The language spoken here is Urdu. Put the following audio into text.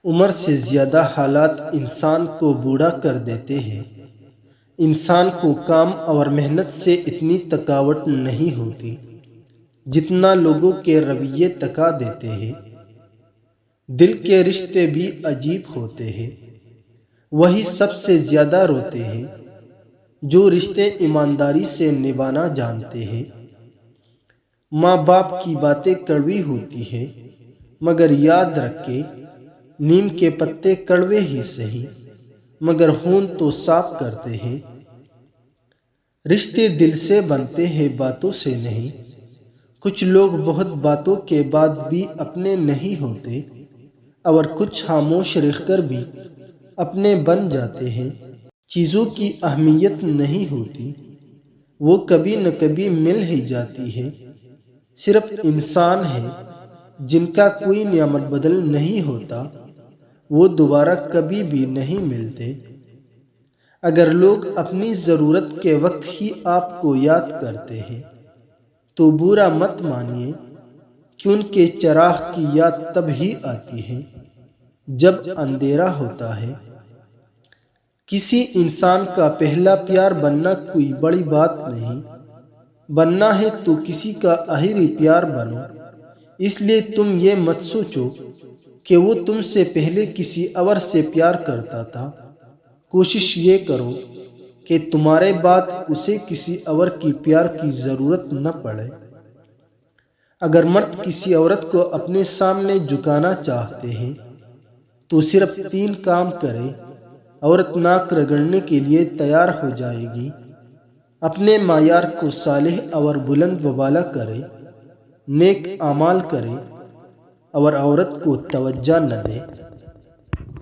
عمر سے زیادہ حالات انسان کو بوڑھا کر دیتے ہیں۔ انسان کو کام اور محنت سے اتنی تھکاوٹ نہیں ہوتی جتنا لوگوں کے رویے تھکا دیتے ہیں۔ دل کے رشتے بھی عجیب ہوتے ہیں، وہی سب سے زیادہ روتے ہیں جو رشتے ایمانداری سے نبھانا جانتے ہیں۔ ماں باپ کی باتیں کڑوی ہوتی ہیں، مگر یاد رکھے نیم کے پتے کڑوے ہی سہی مگر خون تو صاف کرتے ہیں۔ رشتے دل سے بنتے ہیں، باتوں سے نہیں۔ کچھ لوگ بہت باتوں کے بعد بھی اپنے نہیں ہوتے اور کچھ خاموش رہ کر بھی اپنے بن جاتے ہیں۔ چیزوں کی اہمیت نہیں ہوتی، وہ کبھی نہ کبھی مل ہی جاتی ہے۔ صرف انسان ہیں جن کا کوئی نعمت بدل نہیں ہوتا، وہ دوبارہ کبھی بھی نہیں ملتے۔ اگر لوگ اپنی ضرورت کے وقت ہی آپ کو یاد کرتے ہیں تو برا مت مانیے، کیونکہ چراغ کی یاد تب ہی آتی ہے جب اندھیرا ہوتا ہے۔ کسی انسان کا پہلا پیار بننا کوئی بڑی بات نہیں، بننا ہے تو کسی کا آخری پیار بنو۔ اس لیے تم یہ مت سوچو کہ وہ تم سے پہلے کسی اور سے پیار کرتا تھا، کوشش یہ کرو کہ تمہارے بعد اسے کسی اور کی پیار کی ضرورت نہ پڑے۔ اگر مرد کسی عورت کو اپنے سامنے جھکانا چاہتے ہیں تو صرف 3 کام کرے، عورت ناک رگڑنے کے لیے تیار ہو جائے گی۔ اپنے معیار کو صالح اور بلند و بالا کرے، نیک اعمال کرے اور عورت کو توجہ نہ دے۔